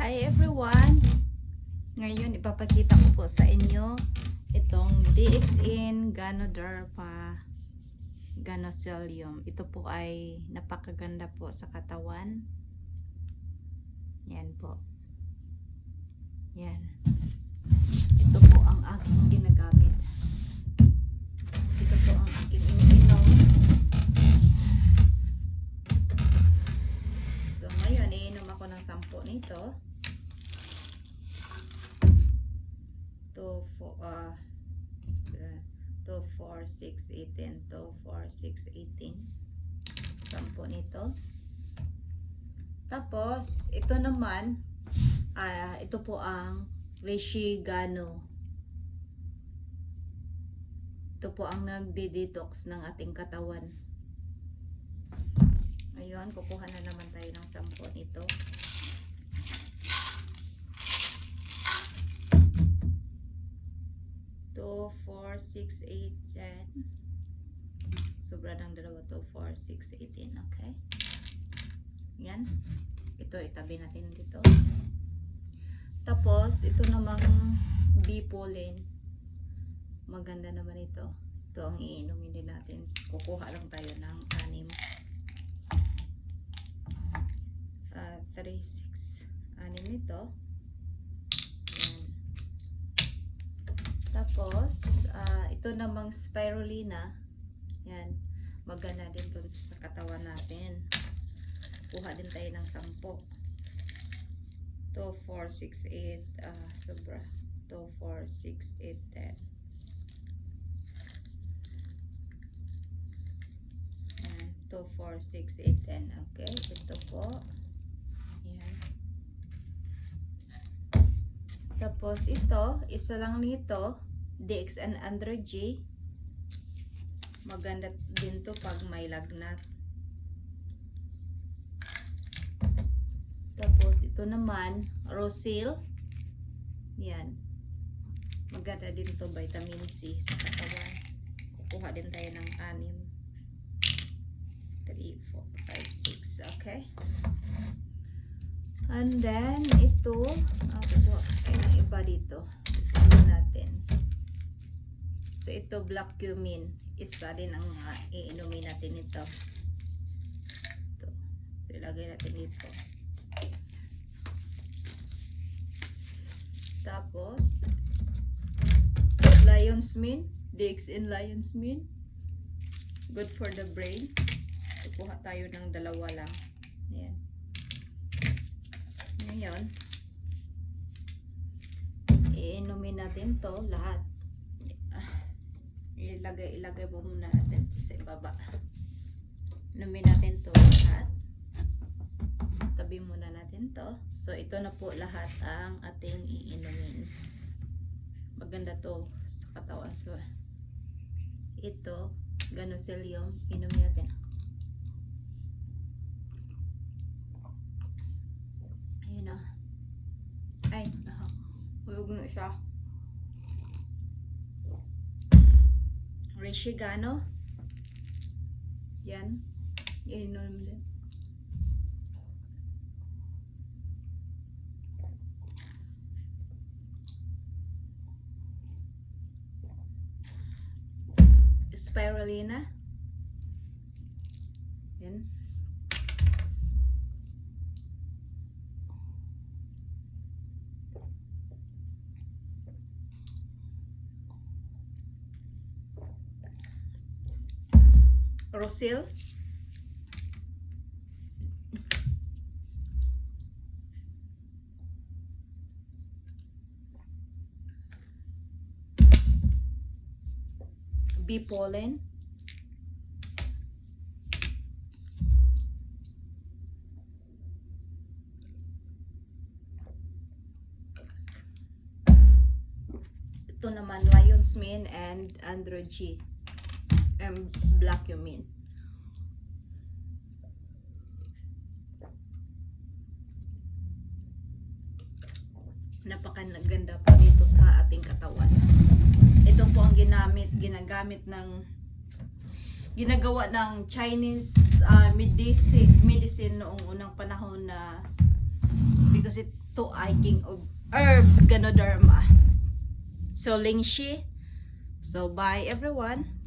Hi everyone! Ngayon ipapakita ko po sa inyo itong DXN Ganoderma Ganothelium. Ito po ay napakaganda po sa katawan. Yan po. Yan. Ito po ang aking ginagamit. Ito po ang aking iniinom. So ngayon iinom ako ng 10 nito. 2, 4, 6, 18. 2, 4, 6, 18. 10 nito. Tapos, ito naman, ito po ang Rishigano. Ito po ang nagde-detox ng ating katawan. Ngayon, kukuha na naman tayo ng 10 nito. So, 4, 6, 8, 10. Sobra ng dalawa. 2, 4, 6, 18. Okay. Yan. Ito, itabi natin dito. Tapos, ito namang bee pollen. Maganda naman ito. Ito ang iinumin din natin. Kukuha lang tayo ng 6. 3, 6. 6 nito. Tapos, ito namang spirulina. Yan. Maganda din dun sa katawan natin. Kuha din tayo ng 10. 2, 4, 6, 8. Sobra. 2, 4, 6, 8, 10. Yan. 2, 4, 6, 8, 10. Okay. Ito po. Yan. Tapos, ito. Isa lang nito. DXN Androgy. Maganda din to pag may lagnat. Tapos ito naman Rosil. Yan. Maganda din to, vitamin C sa katawan. Kukuha din tayo ng 6. 3, 4, 5, 6. Okay. And then ito, kukuha tayo ng iba dito. Ito natin. So, ito black cumin. Isa din ang iinumin natin ito. Ito. So, ilagay natin dito. Tapos, lion's mane. DXN lion's mane. Good for the brain. Kukuha tayo ng 2 lang. Ayan. Ngayon, iinumin natin to lahat. Ilagay mo muna natin sa ibaba. Inumin natin to lahat. Tabi muna natin to. So, ito na po lahat ang ating iinumin. Maganda to sa katawan. So, ito, Ganothelium, inumin natin. Ayun o. Ay, huyog na siya. Rishigano. Yan. Iinom din. Spirulina. Yan. Rosil. Bee pollen. Ito naman lion's mane and androgy. And black cumin. Napakaganda po dito sa ating katawan. Ito po ang ginagamit ng ginagawa ng Chinese medicine noong unang panahon na kasi to ay king of herbs, Ganoderma. So, Lingshi. So, bye everyone.